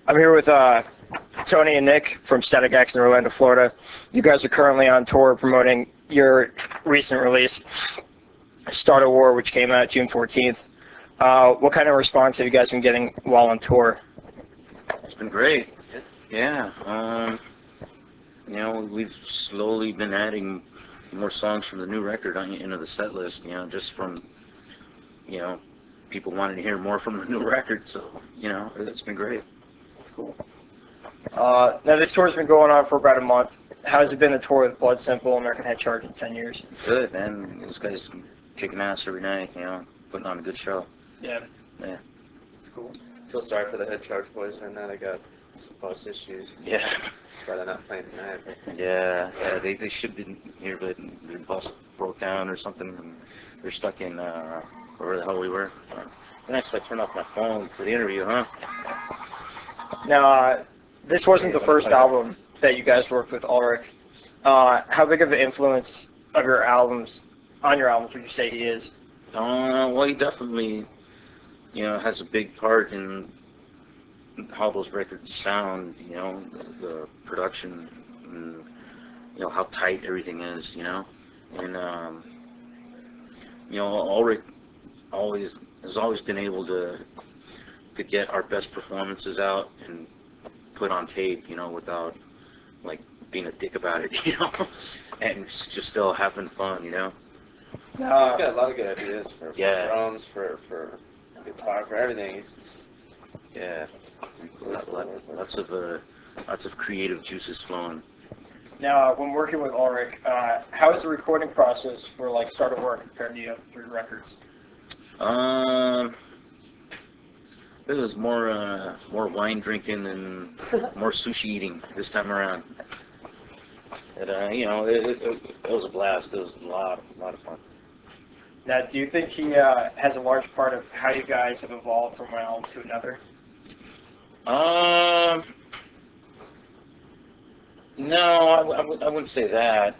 I'm here with Tony and Nick from Static X in Orlando, Florida. You guys are currently on tour promoting your recent release, Start a War, which came out June 14th. What kind of response have you guys been getting while on tour? It's been great. Yeah. You know, we've slowly been adding more songs from the new record into the set list, you know, just from, you know, people wanting to hear more from the new record. So, you know, it's been great. That's cool. Now, this tour's been going on for about a month. How has it been, the tour with Blood Simple, American Head Charge in 10 years? Good, man. Those guys kicking ass every night, you know, putting on a good show. Yeah. Yeah. That's cool. Feel sorry for the Head Charge boys right now. They got some bus issues. Yeah. That's why they're not playing tonight. Yeah, they should be here, but their bus broke down or something, and they're stuck in where the hell we were. Nice if I turn off my phone for the interview, huh? Now, this wasn't the first album that you guys worked with Ulrich. How big of an influence of your albums, on your albums, would you say he is? Well, he definitely, you know, has a big part in how those records sound, you know, the production, and, you know, how tight everything is, you know. And, you know, Ulrich has always been able to get our best performances out and put on tape, you know, without, like, being a dick about it, you know, and just still having fun, you know. He's got a lot of good ideas for Yeah. drums, for guitar, for everything. He's just, Yeah, lots of creative juices flowing. Now, when working with Ulrich, how is the recording process for, like, Start a War compared to the other 3 records? It was more wine drinking and more sushi eating this time around. But, you know, it was a blast. It was a lot of fun. Now, do you think he has a large part of how you guys have evolved from one album to another? No, I wouldn't say that.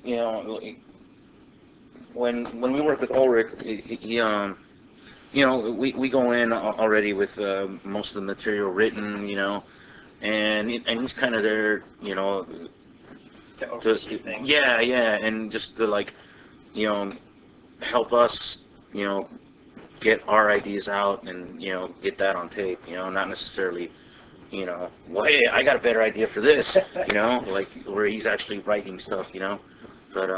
You know, when we work with Ulrich, he you know, we go in already with most of the material written, you know, and he's kind of there, you know, To oversee things? yeah, and just to, like, you know, help us, you know, get our ideas out and, you know, get that on tape, you know, not necessarily, you know, well, hey, I got a better idea for this, you know, like, where he's actually writing stuff, you know, but,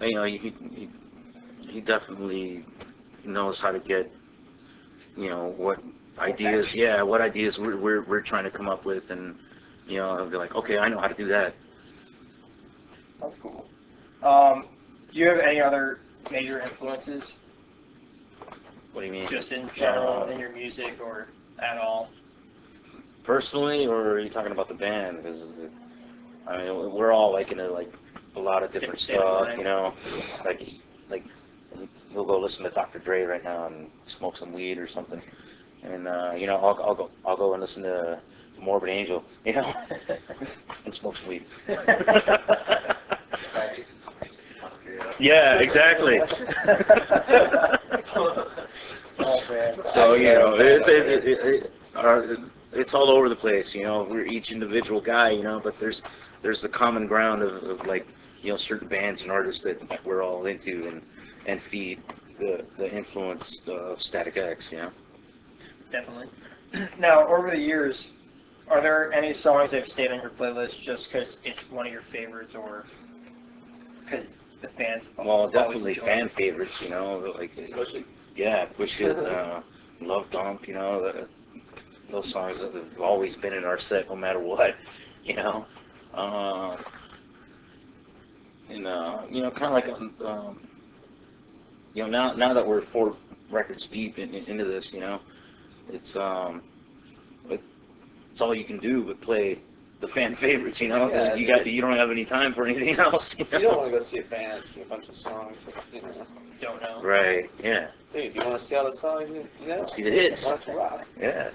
you know, he definitely knows how to get, you know, what ideas we're trying to come up with, and, you know, I'll be like, okay, I know how to do that. That's cool. Do you have any other major influences, What do you mean? just in general, in your music or at all? Personally, or are you talking about the band? Because, I mean, we're all, like, into, like, a lot of different stuff, you know, like he'll go listen to Dr. Dre right now and smoke some weed or something, and you know, I'll go and listen to Morbid Angel, you know, and smoke some weed. Yeah, exactly. Oh, man. So, you know, it's all over the place, you know. We're each individual guy, you know, but there's the common ground of like, you know, certain bands and artists that we're all into and feed the influence of Static X, you know. Definitely. Now, over the years, are there any songs that have stayed on your playlist just because it's one of your favorites, or because the fans? Well, definitely fan favorites, you know, like, yeah, Push It, Love Dump, you know, those songs that have always been in our set no matter what, you know. And you know, kind of like, you know, now that we're 4 records deep into this, you know, it's all you can do but play the fan favorites, you know, because you don't have any time for anything else. You you don't want to go see a band, see a bunch of songs, you know. Don't know. Right. Yeah. Dude, you want to see all the songs, you know? See the hits. Watch rock. Yeah.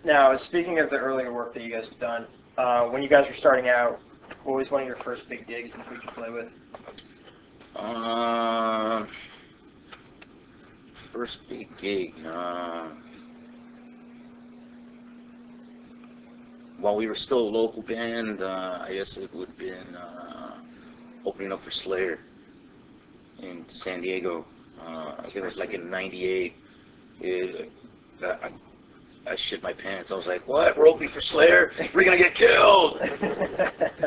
Now, speaking of the earlier work that you guys have done, when you guys were starting out, what was one of your first big digs and who did you play with? first big gig. While we were still a local band, I guess it would have been opening up for Slayer in San Diego. I think it was like in '98. I shit my pants. I was like, "What? We're opening for Slayer? We're gonna get killed!"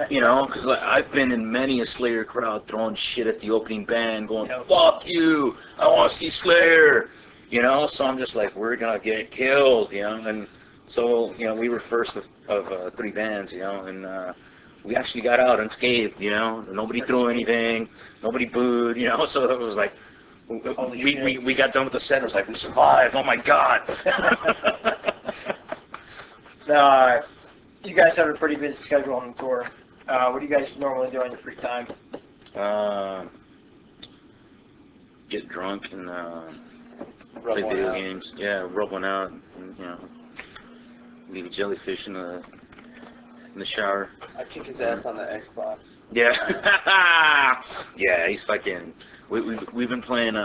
You know, because like, I've been in many a Slayer crowd throwing shit at the opening band, going, "Fuck you! I want to see Slayer!" You know, so I'm just like, "We're gonna get killed!" You know, and so you know, we were first of 3 bands. You know, and we actually got out unscathed. You know, nobody threw anything, nobody booed. You know, so it was like. We got done with the set. It was like, we survived. Oh my god! Now, you guys have a pretty busy schedule on the tour. What do you guys normally do on your free time? Get drunk and play video games. Yeah, rub one out. And, you know, leave a jellyfish in the shower. I kick his ass on the Xbox. Yeah. Yeah, he's fucking. We've been playing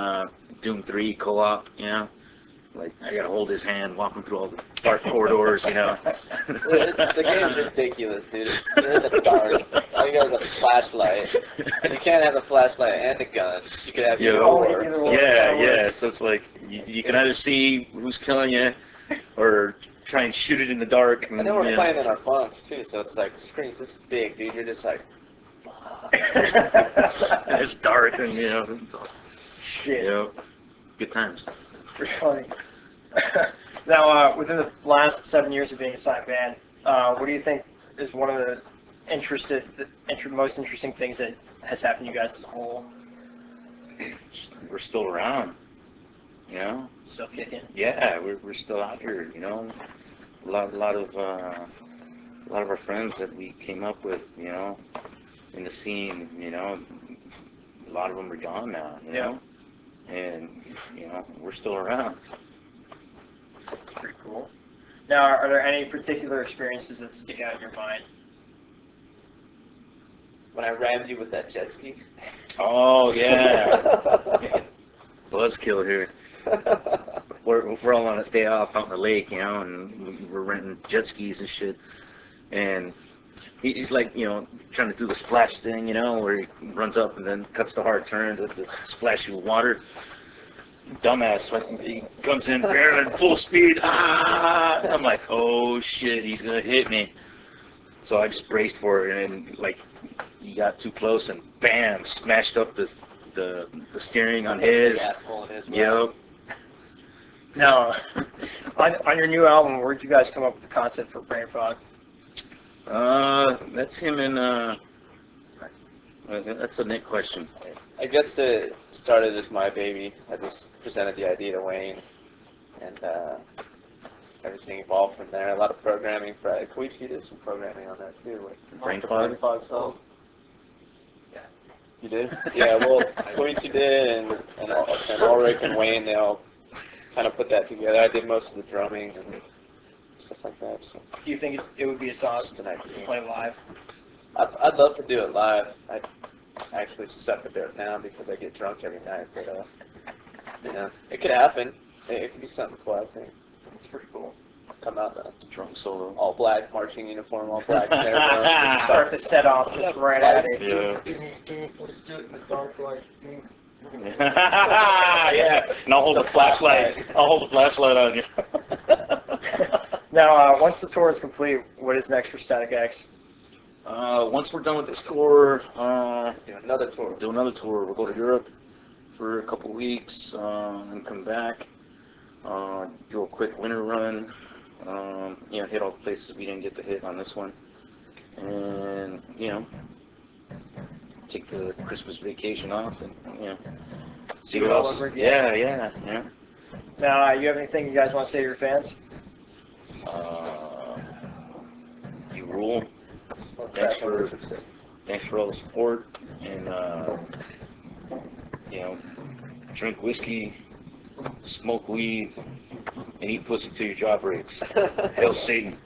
Doom 3 co-op, you know. Like I gotta hold his hand, walk him through all the dark corridors, you know. The game's ridiculous, dude. You're in the dark. All you got is a flashlight, and you can't have a flashlight and a gun. You can have either or. Yeah. So it's like you can either see who's killing you, or try and shoot it in the dark. And then we're playing in our bunks too, so it's like the screen's this big, dude. You're just like. And it's dark and you know. Shit. You know, good times. It's pretty funny. Now, within the last 7 years of being a side band, what do you think is one of the most interesting things that has happened to you guys as a whole? We're still around, you know. Still kicking. Yeah, we're still out here, you know. A lot of our friends that we came up with, you know, in the scene, you know, a lot of them are gone now, you know. And you know, we're still around. That's pretty cool. Now, are there any particular experiences that stick out in your mind? When I rammed you with that jet ski. Oh yeah. Buzzkill here. We're all on a day off out in the lake, you know, and we're renting jet skis and shit. And he's like, you know, trying to do the splash thing, you know, where he runs up and then cuts the hard turn to the splashy water. Dumbass, he comes in barreling full speed. Ah! I'm like, oh shit, he's gonna hit me. So I just braced for it, and like, he got too close, and bam, smashed up the steering on his. Yep. Now, on your new album, where'd you guys come up with the concept for Brain Fog? That's him and that's a Nick question. I guess it started as my baby. I just presented the idea to Wayne, and everything evolved from there. A lot of programming. Koichi did some programming on that too. Like Brain Fog? Song. Yeah. You did? Yeah. Well, Koichi did, and Ulrich and Wayne, they all kind of put that together. I did most of the drumming and stuff like that. So. Do you think it would be a song to play live? I'd love to do it live. I actually suck at it now because I get drunk every night. But you know, it could happen. It could be something cool. I think it's pretty cool. Come out drunk solo, all black marching uniform, all black. Just start the set off just right at it. Yeah. Let's do it in the dark like. Yeah, and I'll hold a flashlight. I'll hold a flashlight on you. Now, once the tour is complete, what is next for Static X? Once we're done with this tour, do another tour. We'll go to Europe for a couple weeks and come back. Do a quick winter run. You know, hit all the places we didn't get to hit on this one, and you know, take the Christmas vacation off, and you know, see what else. Yeah. Now, you have anything you guys want to say to your fans? You rule. Thanks for all the support, and you know, drink whiskey, smoke weed, and eat pussy till your jaw breaks. Hail Satan.